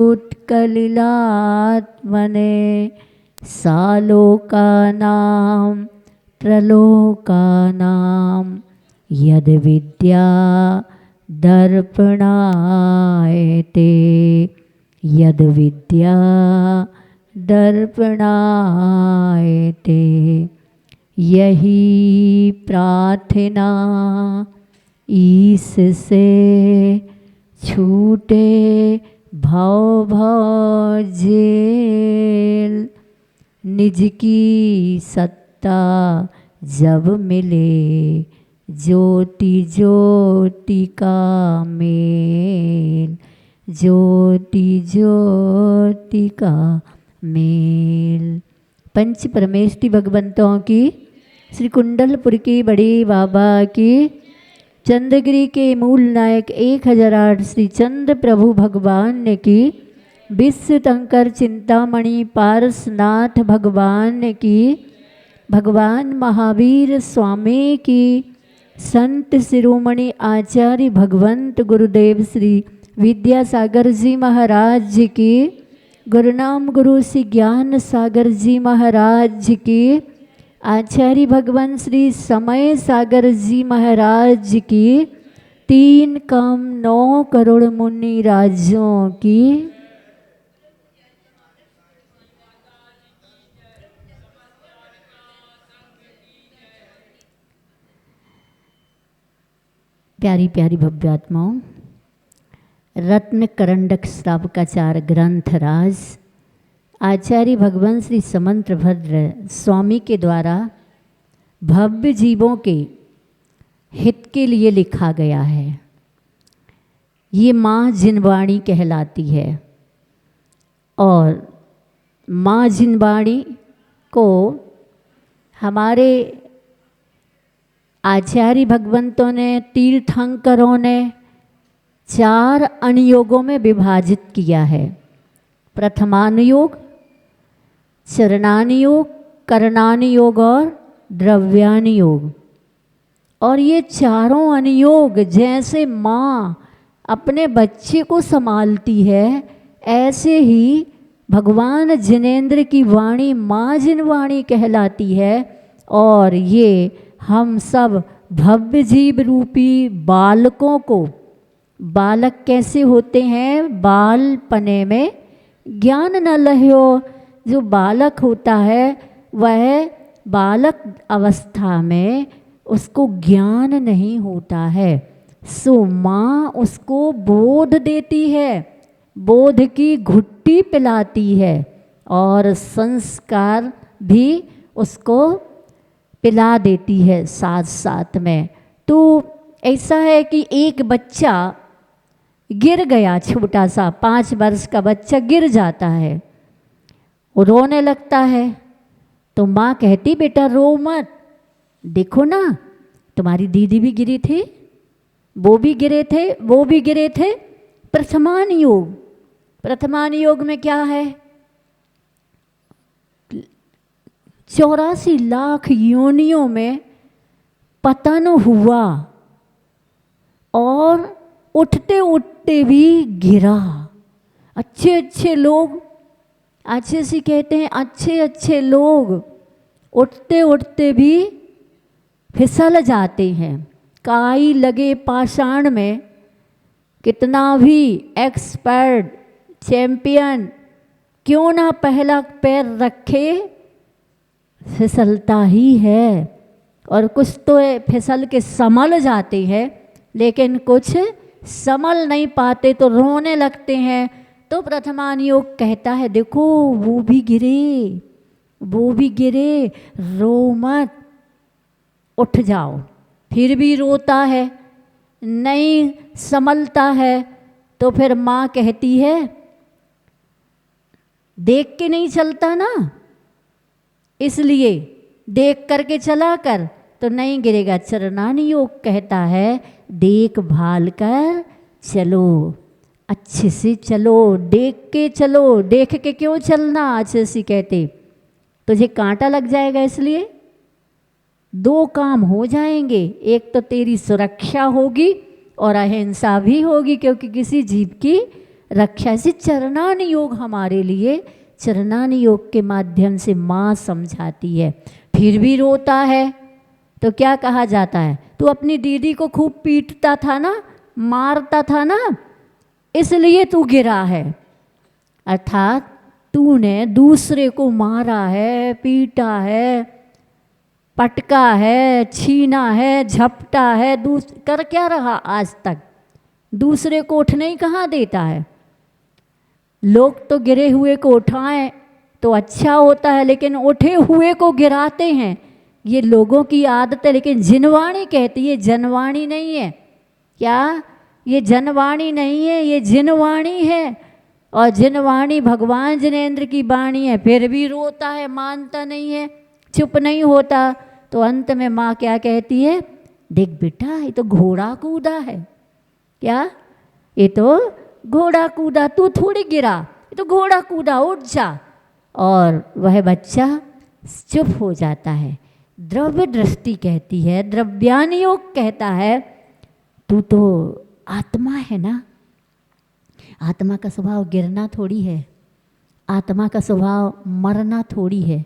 उत्कलिलात्मने सालोकानां प्रलोकानां यद्विद्या दर्पणायते यद्विद्या दर्पणायते। यही प्रार्थना इससे छूटे भव भव जेल। निज की सत्ता जब मिले ज्योति ज्योति का मेल, ज्योति ज्योति का मेल। पंच परमेष्टि भगवंतों की, श्री कुंडलपुर की बड़े बाबा की, चंद्रगिरी के मूल नायक 1008 श्री चंद्र प्रभु भगवान ने की, विश्व शंकर चिंतामणि पारसनाथ भगवान की, भगवान महावीर स्वामी की, संत शिरोमणि आचार्य भगवंत गुरुदेव श्री विद्यासागर जी महाराज जी की, गुरुनाम गुरु श्री ज्ञान सागर जी महाराज जी की, आचार्य भगवान श्री समय सागर जी महाराज की, 3 कम 9 करोड़ मुनि राजों की, प्यारी प्यारी भव्यात्माओं, रत्न करंडक श्रावकाचार ग्रंथराज आचार्य भगवान श्री समंत भद्र स्वामी के द्वारा भव्य जीवों के हित के लिए लिखा गया है। ये माँ जिनवाणी कहलाती है और माँ जिनवाणी को हमारे आचार्य भगवंतों ने, तीर्थंकरों ने 4 अनुयोगों में विभाजित किया है। प्रथमानुयोग, चरणानुयोग, करणानुयोग और द्रव्यानुयोग। और ये चारों अनुयोग जैसे माँ अपने बच्चे को संभालती है, ऐसे ही भगवान जिनेंद्र की वाणी माँ जिनवाणी कहलाती है। और ये हम सब भव्य जीव रूपी बालकों को, बालक कैसे होते हैं? बालपने में ज्ञान न लह्यो। जो बालक होता है वह बालक अवस्था में उसको ज्ञान नहीं होता है, सो माँ उसको बोध देती है, बोध की घुट्टी पिलाती है और संस्कार भी उसको पिला देती है साथ साथ में। तो ऐसा है कि एक बच्चा गिर गया, छोटा सा 5 वर्ष का बच्चा गिर जाता है, वो रोने लगता है, तो माँ कहती बेटा रो मत, देखो ना तुम्हारी दीदी भी गिरी थी, वो भी गिरे थे, वो भी गिरे थे। प्रथमान योग, प्रथमान योग में क्या है? 84 लाख योनियों में पतन हुआ और उठते उठते भी गिरा। अच्छे अच्छे लोग, अच्छे से कहते हैं अच्छे अच्छे लोग उठते उठते भी फिसल जाते हैं। काई लगे पाषाण में कितना भी एक्सपर्ट चैंपियन क्यों ना पहला पैर रखे, फिसलता ही है। और कुछ तो फिसल के संभल जाते हैं, लेकिन कुछ संभल नहीं पाते तो रोने लगते हैं। तो प्रथमान योग कहता है देखो वो भी गिरे, वो भी गिरे, रो मत, उठ जाओ। फिर भी रोता है, नहीं संभलता है, तो फिर माँ कहती है देख के नहीं चलता ना, इसलिए देख करके चला कर तो नहीं गिरेगा। चरणानी योग कहता है देखभाल कर चलो, अच्छे से चलो, देख के चलो। देख के क्यों चलना? अच्छे से कहते तुझे कांटा लग जाएगा, इसलिए 2 काम हो जाएंगे, एक तो तेरी सुरक्षा होगी और अहिंसा भी होगी, क्योंकि किसी जीव की रक्षा। इसी चरणान योग हमारे लिए चरणान योग के माध्यम से माँ समझाती है। फिर भी रोता है तो क्या कहा जाता है, तू अपनी दीदी को खूब पीटता था ना, मारता था ना, इसलिए तू गिरा है। अर्थात तूने दूसरे को मारा है, पीटा है, पटका है, छीना है, झपटा है, कर क्या रहा आज तक? दूसरे को उठने ही कहाँ देता है। लोग तो गिरे हुए को उठाएं तो अच्छा होता है, लेकिन उठे हुए को गिराते हैं, ये लोगों की आदत है। लेकिन जिनवाणी कहती है, जनवाणी नहीं है। क्या? ये जनवाणी नहीं है, ये जिनवाणी है। और जिनवाणी भगवान जिनेंद्र की वाणी है, फिर भी रोता है, मानता नहीं है, चुप नहीं होता। तो अंत में माँ क्या कहती है, देख बेटा ये तो घोड़ा कूदा है। क्या? ये तो घोड़ा कूदा, तू थोड़ी गिरा, ये तो घोड़ा कूदा, उठ जा। और वह बच्चा चुप हो जाता है। द्रव्य दृष्टि कहती है, द्रव्यान योग कहता है, तू तो आत्मा है ना, आत्मा का स्वभाव गिरना थोड़ी है, आत्मा का स्वभाव मरना थोड़ी है,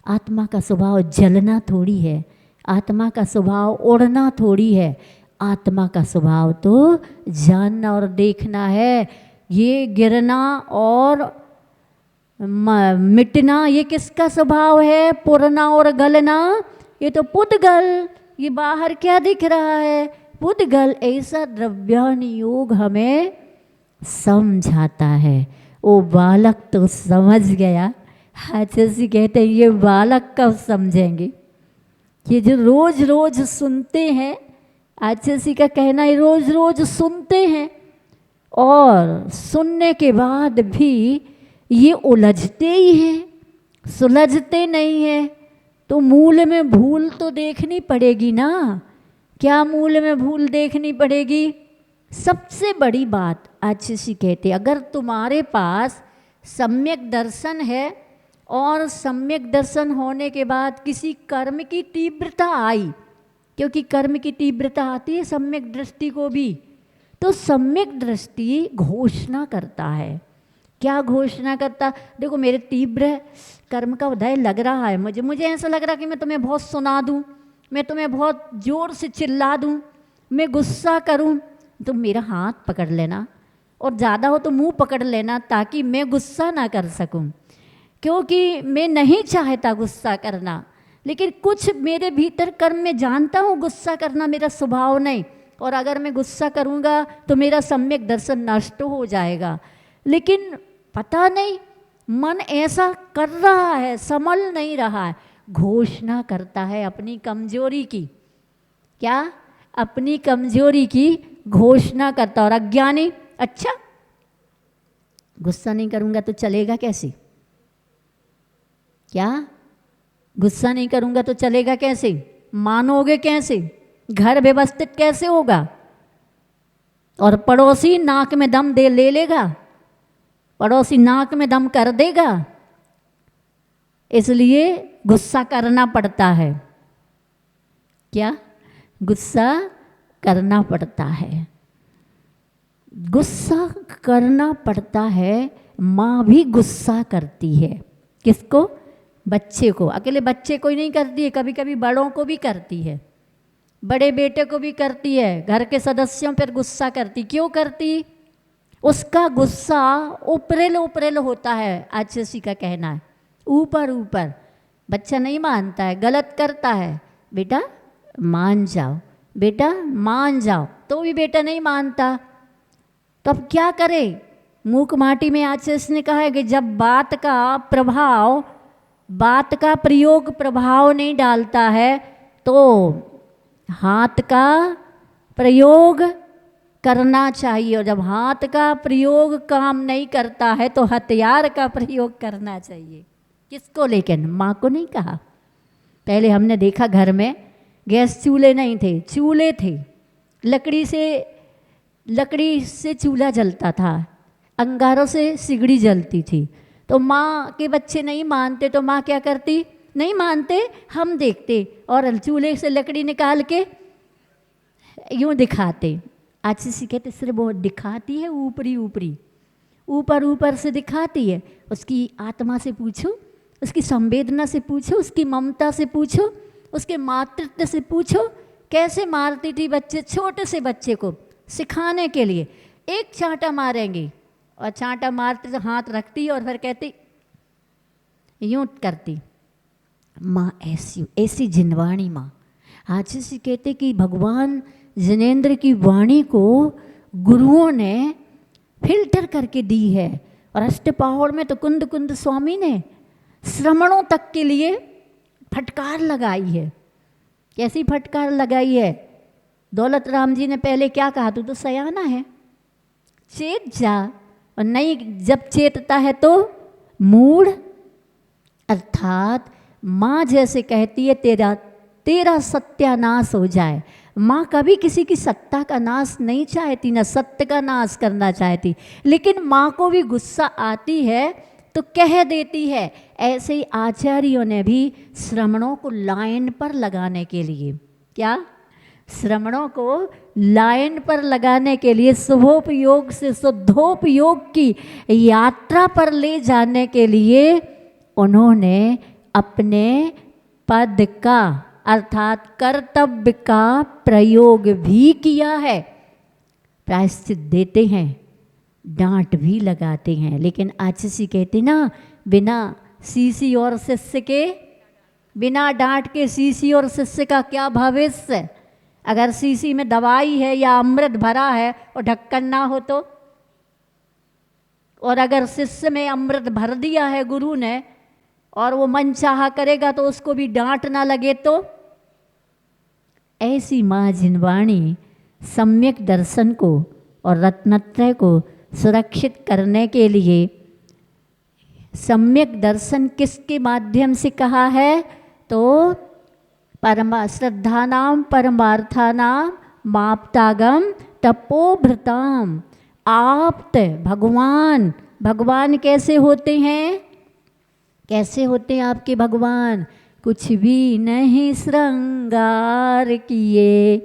आत्मा का स्वभाव जलना थोड़ी है, आत्मा का स्वभाव उड़ना थोड़ी है, आत्मा का स्वभाव तो जानना और देखना है। ये गिरना और मिटना ये किसका स्वभाव है? पुरना और गलना, ये तो पुद्गल। ये बाहर क्या दिख रहा है? पुद्गल। ऐसा द्रव्यान योग हमें समझाता है। वो बालक तो समझ गया। आचार्य कहते हैं ये बालक कब समझेंगे? ये जो रोज रोज सुनते हैं, आचार्य का कहना है रोज रोज सुनते हैं और सुनने के बाद भी ये उलझते ही हैं, सुलझते नहीं हैं। तो मूल में भूल तो देखनी पड़ेगी ना। क्या मूल में भूल देखनी पड़ेगी? सबसे बड़ी बात आचार्य कहते, अगर तुम्हारे पास सम्यक दर्शन है और सम्यक दर्शन होने के बाद किसी कर्म की तीव्रता आई, क्योंकि कर्म की तीव्रता आती है सम्यक दृष्टि को भी, तो सम्यक दृष्टि घोषणा करता है। क्या घोषणा करता? देखो मेरे तीव्र कर्म का उदय लग रहा है, मुझे ऐसा लग रहा है कि मैं तुम्हें बहुत सुना दूं, मैं तुम्हें बहुत जोर से चिल्ला दूं, मैं गुस्सा करूं, तो मेरा हाथ पकड़ लेना, और ज़्यादा हो तो मुंह पकड़ लेना, ताकि मैं गुस्सा ना कर सकूं, क्योंकि मैं नहीं चाहता गुस्सा करना। लेकिन कुछ मेरे भीतर कर्म में जानता हूँ गुस्सा करना मेरा स्वभाव नहीं, और अगर मैं गुस्सा करूँगा तो मेरा सम्यक दर्शन नष्ट हो जाएगा। लेकिन पता नहीं मन ऐसा कर रहा है, संभल नहीं रहा है, घोषणा करता है अपनी कमजोरी की। क्या? अपनी कमजोरी की घोषणा करता। और अज्ञानी, अच्छा गुस्सा नहीं करूँगा तो चलेगा कैसे? क्या? गुस्सा नहीं करूँगा तो चलेगा कैसे? मानोगे कैसे? घर व्यवस्थित कैसे होगा? और पड़ोसी नाक में दम दे ले लेगा, पड़ोसी नाक में दम कर देगा। इसलिए गुस्सा करना पड़ता है। क्या? गुस्सा करना पड़ता है, गुस्सा करना पड़ता है। माँ भी गुस्सा करती है। किसको? बच्चे को। अकेले बच्चे को ही नहीं करती है, कभी कभी बड़ों को भी करती है, बड़े बेटे को भी करती है, घर के सदस्यों पर गुस्सा करती। क्यों करती? उसका गुस्सा ऊपरेल ऊपरेल होता है, आचार्य का कहना है, ऊपर ऊपर। बच्चा नहीं मानता है, गलत करता है, बेटा मान जाओ, बेटा मान जाओ, तो भी बेटा नहीं मानता। तो अब क्या करे? मूक माटी में आचार्य ने कहा है कि जब बात का प्रभाव, बात का प्रयोग प्रभाव नहीं डालता है, तो हाथ का प्रयोग करना चाहिए, और जब हाथ का प्रयोग काम नहीं करता है तो हथियार का प्रयोग करना चाहिए। किसको? लेकिन माँ को नहीं कहा। पहले हमने देखा घर में गैस चूल्हे नहीं थे, चूल्हे थे, लकड़ी से चूल्हा जलता था, अंगारों से सिगड़ी जलती थी। तो माँ के बच्चे नहीं मानते तो माँ क्या करती? नहीं मानते, हम देखते और चूल्हे से लकड़ी निकाल के यूँ दिखाते। आचार्य कहते सिर्फ वो दिखाती है ऊपरी ऊपरी, ऊपर ऊपर से दिखाती है। उसकी आत्मा से पूछो, उसकी संवेदना से पूछो, उसकी ममता से पूछो, उसके मातृत्व से पूछो। कैसे मारती थी बच्चे, छोटे से बच्चे को सिखाने के लिए। एक चांटा मारेंगी और चांटा मारते तो हाथ रखती और फिर कहती, यूं करती। माँ ऐसी ऐसी जिनवाणी माँ। आज से कहते कि भगवान जिनेंद्र की वाणी को गुरुओं ने फिल्टर करके दी है। और अष्टपहर में तो कुंद कुंद स्वामी ने श्रमणों तक के लिए फटकार लगाई है। कैसी फटकार लगाई है? दौलत राम जी ने पहले क्या कहा, तू तो सयाना है, चेत जा। और नहीं, जब चेतता है तो मूढ़। अर्थात माँ जैसे कहती है तेरा सत्यानाश हो जाए। माँ कभी किसी की सत्ता का नाश नहीं चाहती, ना सत्य का नाश करना चाहती। लेकिन माँ को भी गुस्सा आती है तो कह देती है। ऐसे ही आचार्यों ने भी श्रमणों को लाइन पर लगाने के लिए, क्या, श्रमणों को लाइन पर लगाने के लिए, शुभोपयोग से शुद्धोपयोग की यात्रा पर ले जाने के लिए उन्होंने अपने पद का अर्थात कर्तव्य का प्रयोग भी किया है। प्रायश्चित देते हैं, डांट भी लगाते हैं। लेकिन आचार्य कहते ना, बिना शिष्य और शिष्य के, बिना डांट के शिष्य और शिष्य का क्या भविष्य। अगर शीशी में दवाई है या अमृत भरा है और ढक्कन ना हो तो, और अगर शिष्य में अमृत भर दिया है गुरु ने और वो मन चाहा करेगा तो उसको भी डांट ना लगे तो। ऐसी माँ जिनवाणी सम्यक दर्शन को और रत्नत्रय को सुरक्षित करने के लिए, सम्यक दर्शन किसके माध्यम से कहा है तो परमा श्रद्धानाम परमार्थानाम माप्तागम तपोभृताम। आप्त भगवान, भगवान कैसे होते हैं, कैसे होते हैं आपके भगवान? कुछ भी नहीं श्रृंगार किए,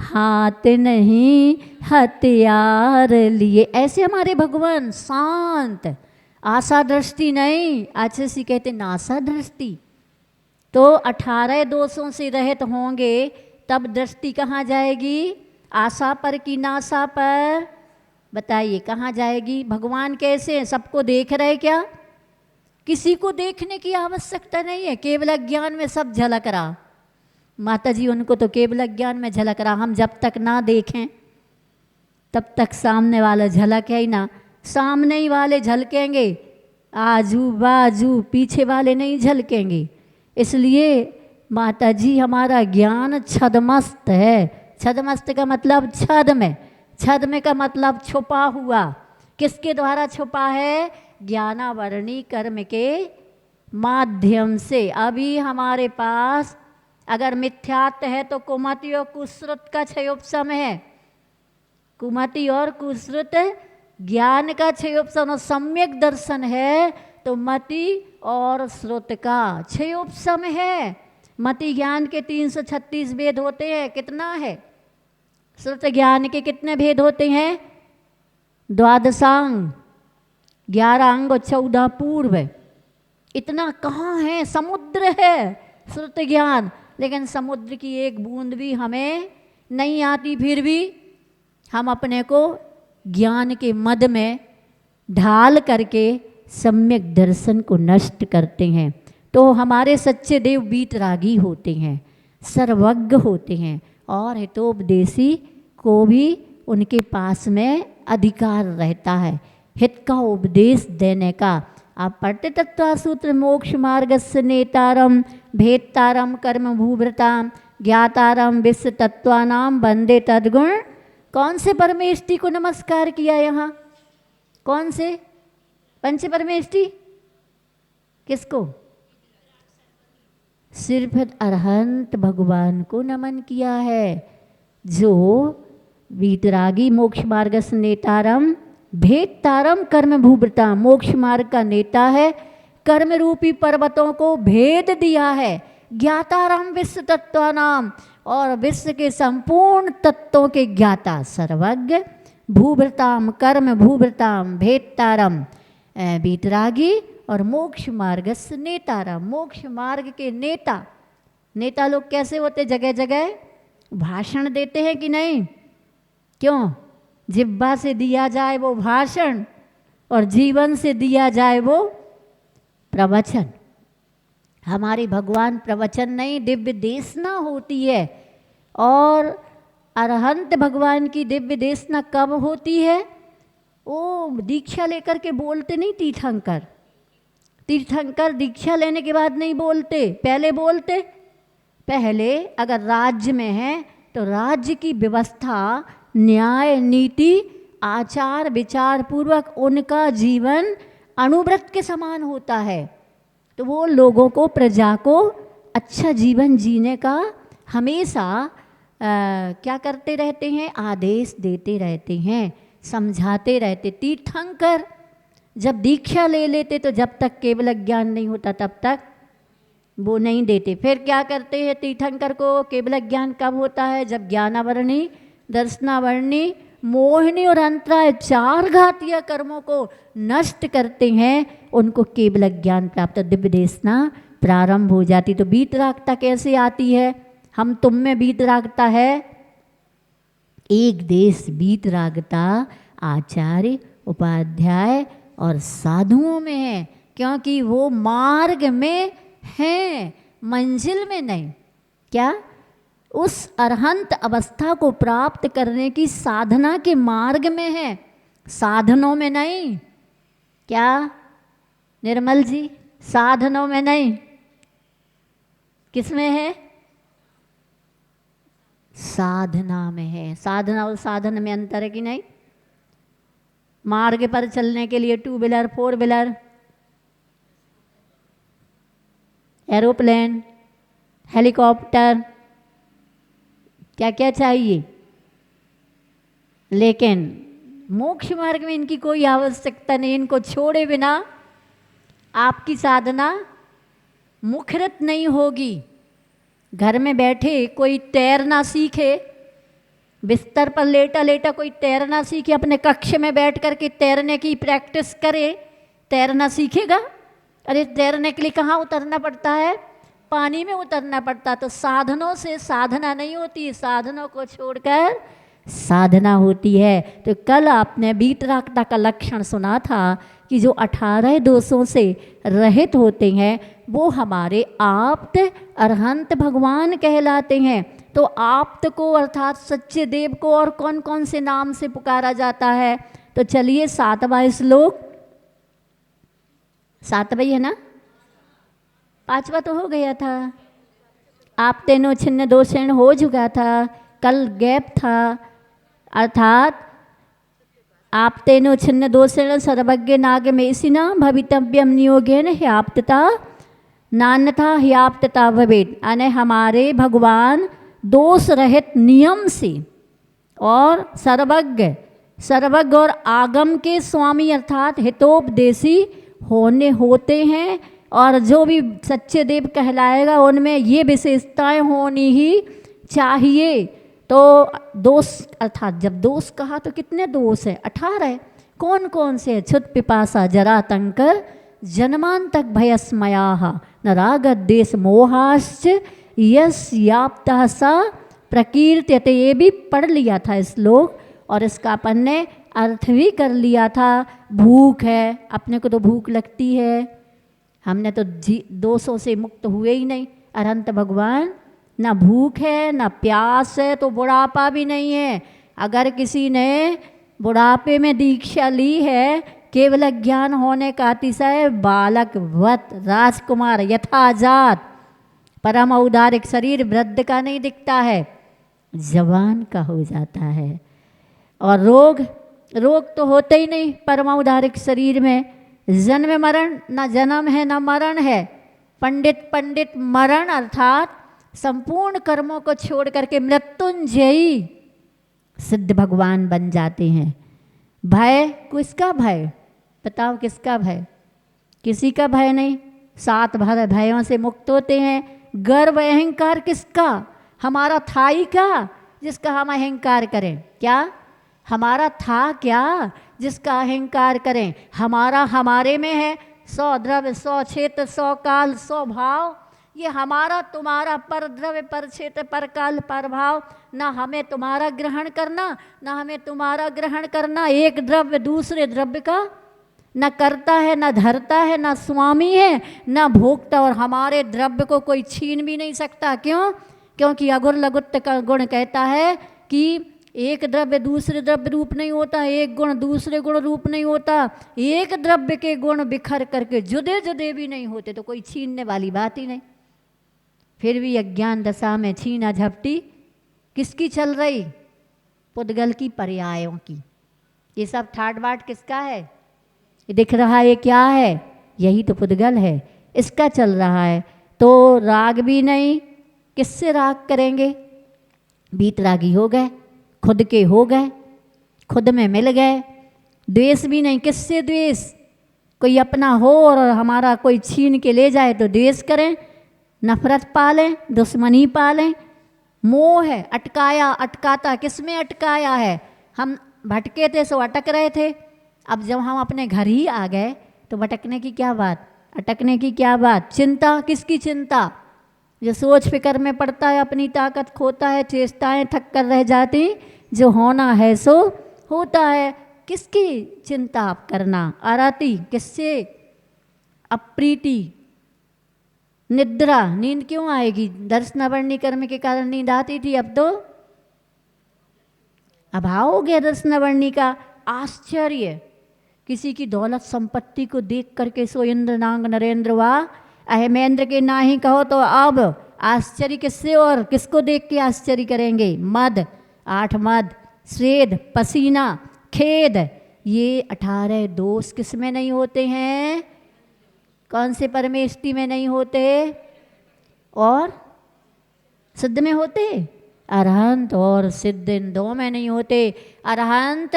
हाथ नहीं हथियार लिए। ऐसे हमारे भगवान शांत, आशा दृष्टि नहीं। आचार्य कहते नाशा दृष्टि। तो 18 दोषों से रहित होंगे तब दृष्टि कहाँ जाएगी? आशा पर कि नाशा पर? बताइए कहाँ जाएगी? भगवान कैसे हैं? सबको देख रहे क्या? किसी को देखने की आवश्यकता नहीं है, केवल ज्ञान में सब झलक रहा। माता जी उनको तो केवल ज्ञान में झलक रहा। हम जब तक ना देखें तब तक सामने वाला झलक है ही ना। सामने ही वाले झलकेंगे, आजू बाजू पीछे वाले नहीं झलकेंगे। इसलिए माता जी हमारा ज्ञान छदमस्त है। छदमस्त का मतलब छद में, छद में का मतलब छुपा हुआ। किसके द्वारा छुपा है? ज्ञानावरणी कर्म के माध्यम से। अभी हमारे पास अगर मिथ्यात्व है तो कुमति और कुश्रुत का क्षयोपशम है। कुमति और कुश्रुत ज्ञान का क्षयोपशम। सम्यक दर्शन है तो मति और श्रुत का क्षयोपशम है। मति ज्ञान के 336 भेद होते हैं। कितना है? श्रुत ज्ञान के कितने भेद होते हैं? द्वादशांग, 11 अंग और 14 पूर्व। इतना कहाँ है? समुद्र है श्रुत ज्ञान। लेकिन समुद्र की एक बूंद भी हमें नहीं आती। फिर भी हम अपने को ज्ञान के मद में ढाल करके सम्यक दर्शन को नष्ट करते हैं। तो हमारे सच्चे देव वीतरागी होते हैं, सर्वज्ञ होते हैं और हितोपदेशी को भी उनके पास में अधिकार रहता है हित का उपदेश देने का। आप पढ़ते तत्वासूत्र मोक्ष मार्गस्य नेतारम भेदतारम कर्म भूभृताम ज्ञातारम विश्व तत्वानाम वंदे तद्गुण। कौन से परमेष्टि को नमस्कार किया यहाँ? कौन से पंच परमेष्टि? किसको? सिर्फ अरहंत भगवान को नमन किया है, जो वीतरागी मोक्ष मार्गस्य नेतारम भेदतारम कर्म भूभृताम, मोक्ष मार्ग का नेता है, कर्म रूपी पर्वतों को भेद दिया है। ज्ञातारम विश्व तत्वानाम, और विश्व के संपूर्ण तत्वों के ज्ञाता, सर्वज्ञ, भूभृताम कर्म भूभृताम भेत्तारम बीतरागी और मोक्ष मार्गस्य नेतारम। मोक्ष मार्ग के नेता, नेता लोग कैसे होते? जगह जगह भाषण देते हैं कि नहीं? क्यों? जिह्वा से दिया जाए वो भाषण और जीवन से दिया जाए वो प्रवचन। हमारी भगवान प्रवचन नहीं दिव्य देशना होती है। और अरहंत भगवान की दिव्य देशना कब होती है? वो दीक्षा लेकर के बोलते नहीं। तीर्थंकर, तीर्थंकर दीक्षा लेने के बाद नहीं बोलते, पहले बोलते। पहले अगर राज्य में है तो राज्य की व्यवस्था, न्याय, नीति, आचार विचार पूर्वक उनका जीवन अनुव्रत के समान होता है। तो वो लोगों को, प्रजा को अच्छा जीवन जीने का हमेशा क्या करते रहते हैं? आदेश देते रहते हैं, समझाते रहते। तीर्थंकर जब दीक्षा ले लेते तो जब तक केवल ज्ञान नहीं होता तब तक वो नहीं देते। फिर क्या करते हैं तीर्थंकर को? केवल ज्ञान कब होता है? जब ज्ञानावरणी, दर्शनावरणी, मोहिनी और अंतराय 4 घातीय कर्मों को नष्ट करते हैं, उनको केवल ज्ञान प्राप्त, दिव्य देशना प्रारंभ हो जाती। तो वीतरागता कैसे आती है? हम तुम में वीतरागता है। एक देश वीतरागता आचार्य, उपाध्याय और साधुओं में है, क्योंकि वो मार्ग में हैं, मंजिल में नहीं। क्या? उस अरहंत अवस्था को प्राप्त करने की साधना के मार्ग में है, साधनों में नहीं। क्या निर्मल जी? साधनों में नहीं, किस में है? साधना में है। साधना और साधन में अंतर है कि नहीं? मार्ग पर चलने के लिए 2 व्हीलर, 4 व्हीलर, एरोप्लेन, हेलीकॉप्टर, क्या क्या चाहिए। लेकिन मोक्ष मार्ग में इनकी कोई आवश्यकता नहीं। इनको छोड़े बिना आपकी साधना मुखरित नहीं होगी। घर में बैठे कोई तैरना सीखे, बिस्तर पर लेटा लेटा कोई तैरना सीखे, अपने कक्ष में बैठ कर के तैरने की प्रैक्टिस करे, तैरना सीखेगा? अरे तैरने के लिए कहाँ उतरना पड़ता है? पानी में उतरना पड़ता। तो साधनों से साधना नहीं होती, साधनों को छोड़कर साधना होती है। तो कल आपने वीतरागता का लक्षण सुना था कि जो 18 दोषों से रहित होते हैं वो हमारे आप्त अरहंत भगवान कहलाते हैं। तो आप्त को अर्थात सच्चे देव को और कौन कौन से नाम से पुकारा जाता है? तो चलिए 7वां श्लोक, 7वां है ना? 5वां तो हो गया था। आप तेनो छिन्न दोषण हो चुका था, कल गैप था। अर्थात आप तेनो छिन्न दोषण सर्वज्ञ नाग मेसिना भवितव्यम नियोगेन ह्याप्तता नान्यथा ह्याप्तता भवेत्। यानी हमारे भगवान दोष रहित नियम से और सर्वज्ञ, सर्वज्ञ और आगम के स्वामी अर्थात हितोपदेशी होते हैं। और जो भी सच्चे देव कहलाएगा उनमें ये विशेषताएं होनी ही चाहिए। तो दोष अर्थात जब दोष कहा तो कितने दोष है? 18। कौन कौन से? क्षुत पिपासा जरा तंकर जन्मांतक भयस्मयाः न रागत देश मोहाश्च यस याप्तः सा प्रकीर्त्यते। ये भी पढ़ लिया था श्लोक और इसका अपन ने अर्थ भी कर लिया था। भूख है, अपने को तो भूख लगती है, हमने तो दोषों से मुक्त हुए ही नहीं। अरहंत भगवान ना भूख है ना प्यास है, तो बुढ़ापा भी नहीं है। अगर किसी ने बुढ़ापे में दीक्षा ली है, केवल ज्ञान होने का अतिशय बालक वत राजकुमार यथाजात परम औदारिक शरीर वृद्ध का नहीं दिखता है, जवान का हो जाता है। और रोग तो होते ही नहीं परम औदारिक शरीर में। जन्म मरण, न जन्म है न मरण है। पंडित मरण अर्थात संपूर्ण कर्मों को छोड़ करके मृत्युंजयी सिद्ध भगवान बन जाते हैं। भय, किसका भय? बताओ किसका भय? किसी का भय नहीं। 7 भयों से मुक्त होते हैं। गर्व अहंकार किसका? हमारा थाई का, जिसका हम अहंकार करें। क्या? हमारा था क्या जिसका अहंकार करें? हमारा हमारे में है, 100 द्रव्य 100 क्षेत्र 100 काल 100 भाव। ये हमारा तुम्हारा पर द्रव्य पर क्षेत्र पर काल पर भाव, ना हमें तुम्हारा ग्रहण करना ना हमें तुम्हारा ग्रहण करना। एक द्रव्य दूसरे द्रव्य का न करता है, न धरता है, न स्वामी है, न भोगता, और हमारे द्रव्य को कोई छीन भी नहीं सकता। क्यों? क्योंकि अघुर लघुत्व का गुण कहता है कि एक द्रव्य दूसरे द्रव्य रूप नहीं होता, एक गुण दूसरे गुण रूप नहीं होता, एक द्रव्य के गुण बिखर करके जुदे जुदे भी नहीं होते, तो कोई छीनने वाली बात ही नहीं। फिर भी अज्ञान दशा में छीना झपटी किसकी चल रही? पुद्गल की, पर्यायों की। ये सब ठाट बाट किसका है? ये दिख रहा है क्या है? यही तो पुद्गल है, इसका चल रहा है। तो राग भी नहीं, किससे राग करेंगे? बीतरागी हो गए, खुद के हो गए, खुद में मिल गए। द्वेष भी नहीं, किससे द्वेष? कोई अपना हो और हमारा कोई छीन के ले जाए तो द्वेष करें, नफरत पालें, दुश्मनी पालें। मोह है, अटकाया अटकाता, किस में अटकाया है? हम भटके थे सो अटक रहे थे, अब जब हम अपने घर ही आ गए तो भटकने की क्या बात, अटकने की क्या बात? चिंता, किसकी चिंता? जो सोच फिक्र में पड़ता है अपनी ताकत खोता है, चेष्टाएं थक कर रह जाती, जो होना है सो होता है। किसकी चिंता आप करना? आरती किससे? अप्रीति, निद्रा, नींद क्यों आएगी? दर्शनावरणी कर्म के कारण नींद आती थी, अब तो अभाव हो गया दर्शनावरणी का। आश्चर्य, किसी की दौलत संपत्ति को देख करके सो इंद्र नांग नरेंद्र वाह अहेमेंद्र के ना ही कहो तो अब आश्चर्य किससे और किसको देख के आश्चर्य करेंगे? मद, 8 मद, स्वेद, पसीना, खेद, ये 18 दोष किस में नहीं होते हैं? कौन से परमेष्टि में नहीं होते? और सिद्ध में होते? अरहंत और सिद्ध इन दो में नहीं होते। अरहंत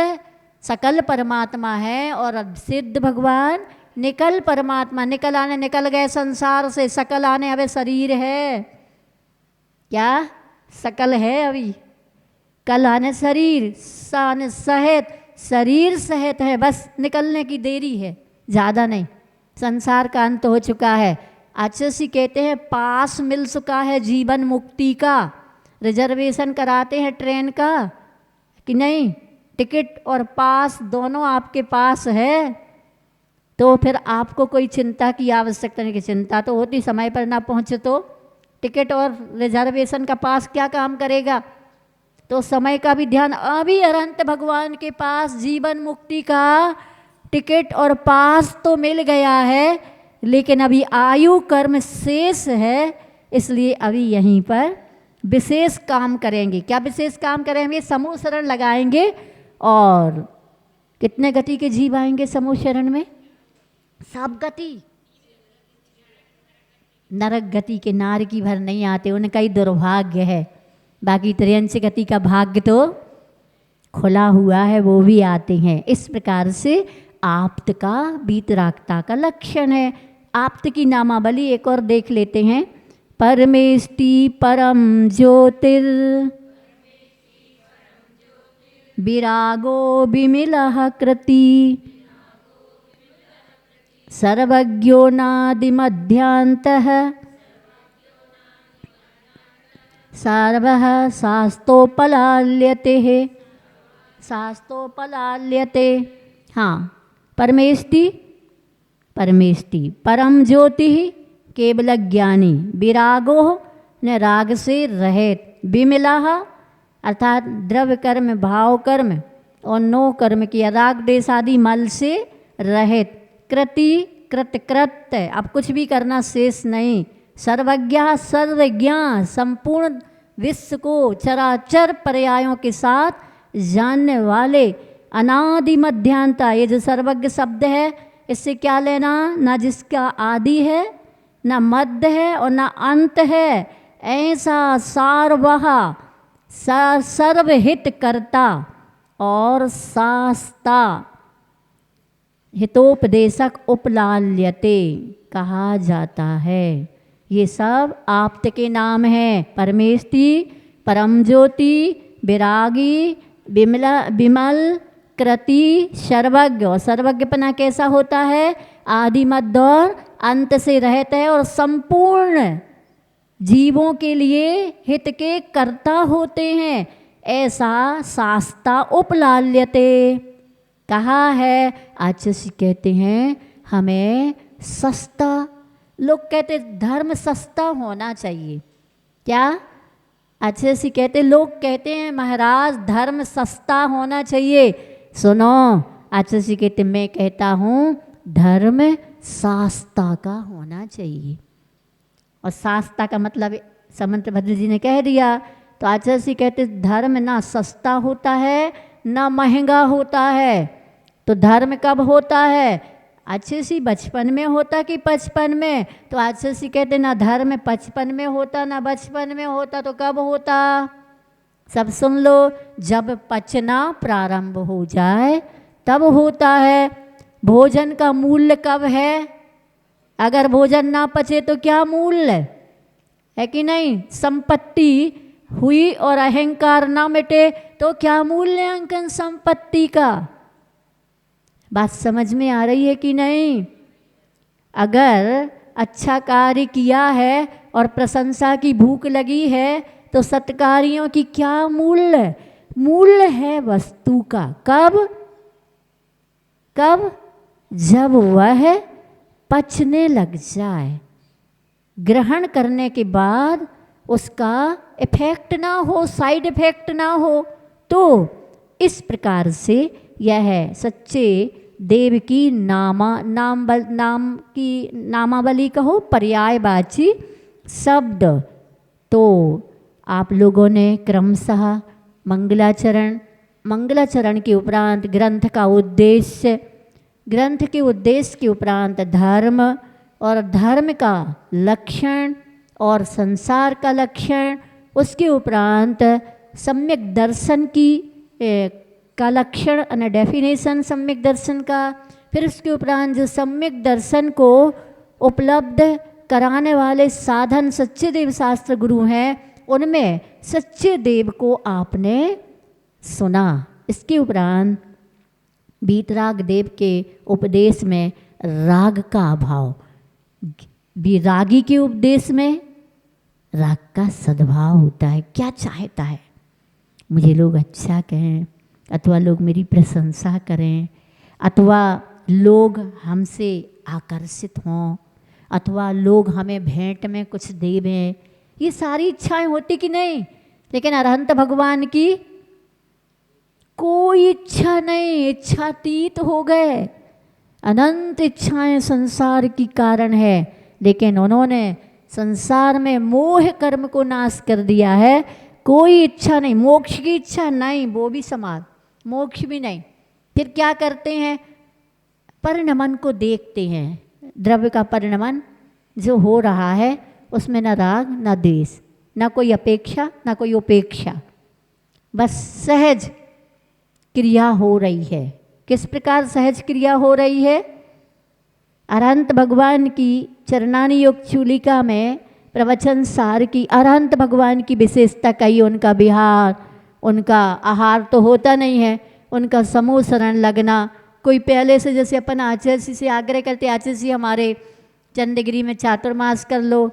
सकल परमात्मा है और सिद्ध भगवान निकल परमात्मा। निकल आने निकल गए संसार से, सकल आने अबे शरीर है क्या? सकल है अभी, कल आने शरीर, सान सहित, शरीर सहित है, बस निकलने की देरी है, ज़्यादा नहीं। संसार का अंत हो चुका है। आचार्य कहते हैं पास मिल चुका है जीवन मुक्ति का। रिजर्वेशन कराते हैं ट्रेन का कि नहीं? टिकट और पास दोनों आपके पास है, तो फिर आपको कोई चिंता की आवश्यकता नहीं। कि चिंता तो होती, समय पर ना पहुँचे तो टिकट और रिजर्वेशन का पास क्या काम करेगा? तो समय का भी ध्यान। अभी अनंत भगवान के पास जीवन मुक्ति का टिकट और पास तो मिल गया है, लेकिन अभी आयु कर्म शेष है, इसलिए अभी यहीं पर विशेष काम करेंगे। क्या विशेष काम करेंगे? समूह शरण लगाएंगे। और कितने गति के जीव आएंगे समूह शरण में? सब गति। नरक गति के नार की भर नहीं आते, उनका ही दुर्भाग्य है। बाकी त्रियंश गति का भाग्य तो खुला हुआ है, वो भी आते हैं। इस प्रकार से आप्त का बीतरागता का लक्षण है। आप्त की नामावली एक और देख लेते हैं। परमेष्टि परम ज्योतिर विरागो विमिलः कृति सर्वज्ञो नादिमध्यांतः सर्वः शास्तोपलाल्यते। शास्तोपलाल्यते, हाँ। परमेष्टि, परमेष्टि परम ज्योति केवल ज्ञानी, विरागो न राग से रहित, विमिलः अर्थात द्रव्य कर्म भाव कर्म और नो कर्म की राग देश आदि मल से रहित, कृति कृतकृत्य, अब कुछ भी करना शेष नहीं, सर्वज्ञ सर्वज्ञ संपूर्ण विश्व को चराचर पर्यायों के साथ जानने वाले, अनादि मध्यांता। ये जो सर्वज्ञ शब्द है इससे क्या लेना? ना जिसका आदि है, ना मध्य है और ना अंत है, ऐसा सार्वः सर्वहित करता और शास्ता हितोपदेशक उपलाल्यते कहा जाता है। ये सब आप्त के नाम हैं। परमेष्टि, परम ज्योति, विरागी, विमला विमल कृति सर्वज्ञ। और सर्वज्ञपना कैसा होता है? आदि मध्य और अंत से रहता है और संपूर्ण जीवों के लिए हित के कर्ता होते हैं। ऐसा शास्ता उपलाल्यते कहा है। आचार्य कहते हैं हमें सस्ता, लोग कहते धर्म सस्ता होना चाहिए। क्या? आचार्य कहते, लोग कहते हैं महाराज धर्म सस्ता होना चाहिए। सुनो, आचार्य कहते मैं कहता हूँ धर्म शास्ता का होना चाहिए। और शास्ता का मतलब समंत भद्र जी ने कह दिया। तो आचार्य कहते धर्म ना सस्ता होता है ना महंगा होता है। तो धर्म कब होता है? आचार्य बचपन में होता कि बचपन में? तो आचार्य कहते ना धर्म बचपन में होता ना बचपन में होता। तो कब होता? सब सुन लो, जब पचना प्रारंभ हो जाए तब होता है। भोजन का मूल्य कब है? अगर भोजन ना पचे तो क्या मूल्य है कि नहीं? संपत्ति हुई और अहंकार ना मिटे तो क्या मूल्यांकन संपत्ति का? बात समझ में आ रही है कि नहीं? अगर अच्छा कार्य किया है और प्रशंसा की भूख लगी है तो सत्कार्यों की क्या मूल्य? मूल्य है वस्तु का। कब? कब? जब वह पचने लग जाए, ग्रहण करने के बाद उसका इफेक्ट ना हो, साइड इफेक्ट ना हो। तो इस प्रकार से यह सच्चे देव की नाम की नामावली कहो, पर्यायवाची शब्द। तो आप लोगों ने क्रमशः मंगलाचरण के उपरांत ग्रंथ का उद्देश्य, ग्रंथ के उद्देश्य के उपरांत धर्म और धर्म का लक्षण और संसार का लक्षण, उसके उपरांत सम्यक दर्शन की का लक्षण और डेफिनेशन सम्यक दर्शन का, फिर उसके उपरांत जो सम्यक दर्शन को उपलब्ध कराने वाले साधन सच्चे देव शास्त्र गुरु हैं, उनमें सच्चे देव को आपने सुना। इसके उपरांत बीतराग देव के उपदेश में राग का अभाव, विरागी के उपदेश में राग का सद्भाव होता है। क्या चाहता है? मुझे लोग अच्छा कहें, अथवा लोग मेरी प्रशंसा करें, अथवा लोग हमसे आकर्षित हों, अथवा लोग हमें भेंट में कुछ देवें। ये सारी इच्छाएं होती कि नहीं? लेकिन अरहंत भगवान की कोई इच्छा नहीं, इच्छातीत हो गए। अनंत इच्छाएं संसार की कारण है, लेकिन उन्होंने संसार में मोह कर्म को नाश कर दिया है। कोई इच्छा नहीं, मोक्ष की इच्छा नहीं, वो भी समाप्त, मोक्ष भी नहीं। फिर क्या करते हैं? परिणमन को देखते हैं, द्रव्य का परिणमन जो हो रहा है उसमें न राग न द्वेष, न कोई अपेक्षा न कोई उपेक्षा, बस सहज क्रिया हो रही है। किस प्रकार सहज क्रिया हो रही है? अरहंत भगवान की चरणानी योग चूलिका में प्रवचन सार की अरहंत भगवान की विशेषता कही। उनका विहार, उनका आहार तो होता नहीं है, उनका समूह शरण लगना। कोई पहले से जैसे अपन आचार्य से आग्रह करते, आचार्य हमारे चंद्रगिरी में चातुर्मास कर लो,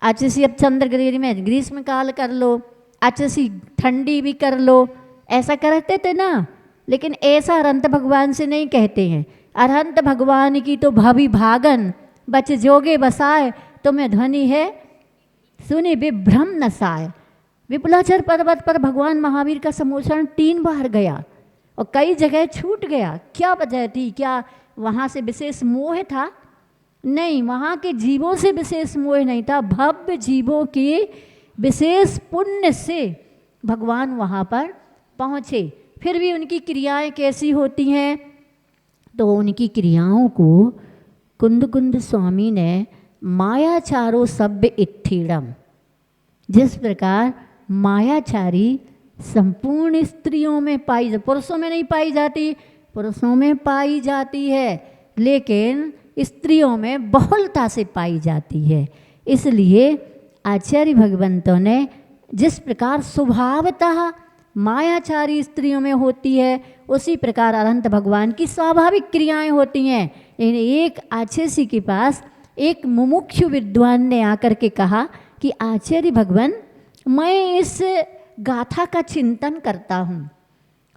आचार्य अब चंद्रगिरी में ग्रीष्म काल कर लो, आचार्य ठंडी भी कर लो, ऐसा करते थे ना। लेकिन ऐसा अरहंत भगवान से नहीं कहते हैं। अरहंत भगवान की तो भाभी भागन बच जोगे बसाए, तुम्हें ध्वनि है सुनी विभ्रम नसाए। विपुलाचल पर्वत पर भगवान महावीर का समोषण 3 बार गया और कई जगह छूट गया। क्या वजह थी? क्या वहाँ से विशेष मोह था? नहीं, वहाँ के जीवों से विशेष मोह नहीं था, भव्य जीवों के विशेष पुण्य से भगवान वहाँ पर पहुँचे। फिर भी उनकी क्रियाएं कैसी होती हैं? तो उनकी क्रियाओं को कुंद स्वामी ने मायाचारो सभ्य इत्थीड़म, जिस प्रकार मायाचारी संपूर्ण स्त्रियों में पाई, पुरुषों में नहीं पाई जाती, पुरुषों में पाई जाती है, लेकिन स्त्रियों में बहुलता से पाई जाती है। इसलिए आचार्य भगवंतों ने जिस प्रकार स्वभावतः मायाचारी स्त्रियों में होती है, उसी प्रकार अरहंत भगवान की स्वाभाविक क्रियाएं होती हैं। एक आचार्य के पास एक मुमुक्षु विद्वान ने आकर के कहा कि आचार्य भगवान, मैं इस गाथा का चिंतन करता हूँ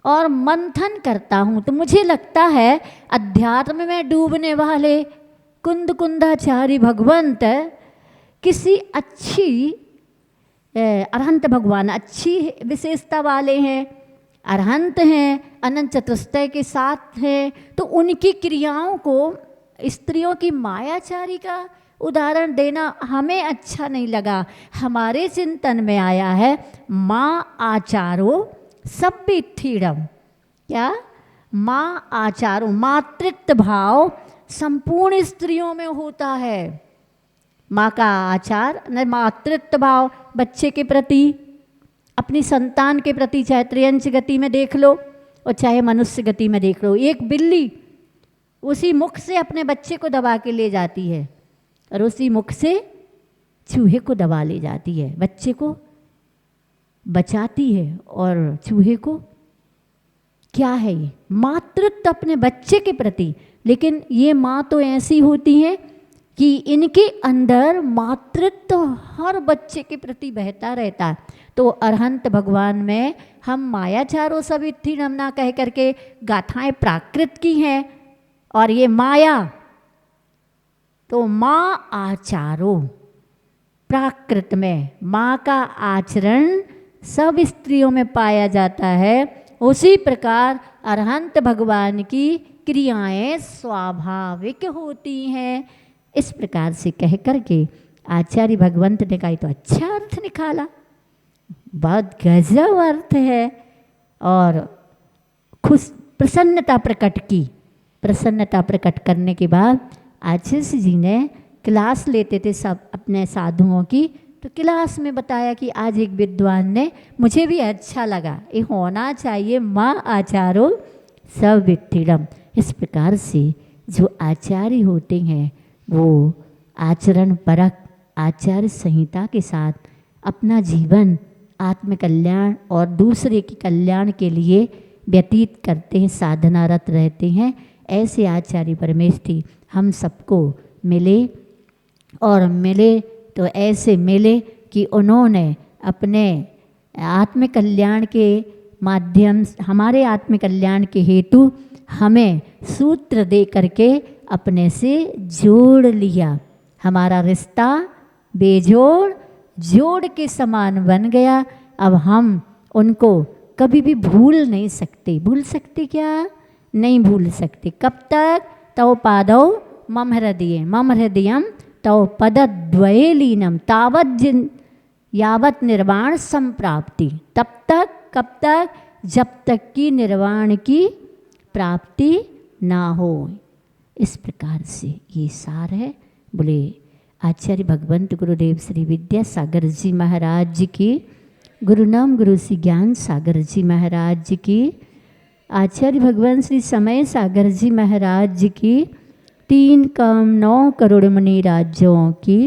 और मंथन करता हूँ, तो मुझे लगता है अध्यात्म में डूबने वाले कुंद कुंदाचारी भगवंत किसी अच्छी अरहंत भगवान अच्छी विशेषता वाले हैं, अरहंत हैं, अनंत चतुष्टय के साथ हैं, तो उनकी क्रियाओं को स्त्रियों की मायाचारी का उदाहरण देना हमें अच्छा नहीं लगा। हमारे चिंतन में आया है माँ आचारो सब्बित्थिडम, क्या माँ आचारो, मातृत्व भाव संपूर्ण स्त्रियों में होता है। माँ का आचार न मातृत्व भाव बच्चे के प्रति, अपनी संतान के प्रति, चाहे त्रियंच गति में देख लो और चाहे मनुष्य गति में देख लो। एक बिल्ली उसी मुख से अपने बच्चे को दबा के ले जाती है और उसी मुख से चूहे को दबा ले जाती है, बच्चे को बचाती है और चूहे को, क्या है ये मातृत्व अपने बच्चे के प्रति। लेकिन ये माँ तो ऐसी होती है कि इनके अंदर मातृत्व हर बच्चे के प्रति बहता रहता है। तो अरहंत भगवान में हम मायाचारो सब्बित्थिडम ना कह करके गाथाएं प्राकृत की हैं, और ये माया तो माँ आचारो प्राकृत में, माँ का आचरण सब स्त्रियों में पाया जाता है। उसी प्रकार अरहंत भगवान की क्रियाएं स्वाभाविक होती हैं। इस प्रकार से कह करके आचार्य भगवंत ने कहा तो अच्छा अर्थ निकाला, बहुत गजब अर्थ है, और खुश प्रसन्नता प्रकट की। प्रसन्नता प्रकट करने के बाद आचार्य जी ने क्लास लेते थे सब अपने साधुओं की, तो क्लास में बताया कि आज एक विद्वान ने, मुझे भी अच्छा लगा, ये होना चाहिए माँ आचारो सब्बित्थिडम। इस प्रकार से जो आचार्य होते हैं वो आचरण परक आचार संहिता के साथ अपना जीवन आत्मकल्याण और दूसरे के कल्याण के लिए व्यतीत करते हैं, साधनारत रहते हैं। ऐसे आचार्य परमेष्ठी हम सबको मिले, और मिले तो ऐसे मिले कि उन्होंने अपने आत्मकल्याण के माध्यम, हमारे आत्मकल्याण के हेतु हमें सूत्र दे करके अपने से जोड़ लिया। हमारा रिश्ता बेजोड़ जोड़ के समान बन गया। अब हम उनको कभी भी भूल नहीं सकते। भूल सकते क्या? नहीं भूल सकते। कब तक? तव पादौ मम हृदये मम हृदयम तव पदद्वये लीनम तावत यावत निर्वाण संप्राप्ति। तब तक, कब तक? जब तक कि निर्वाण की प्राप्ति ना हो। इस प्रकार से ये सार है। बोले आचार्य भगवंत गुरुदेव श्री विद्यासागर जी महाराज जी की, गुरु नाम गुरु श्री ज्ञान सागर जी महाराज जी की, आचार्य भगवान श्री समय सागर जी महाराज जी की, 3 करोड़ 9 करोड़ मुनि राज्यों की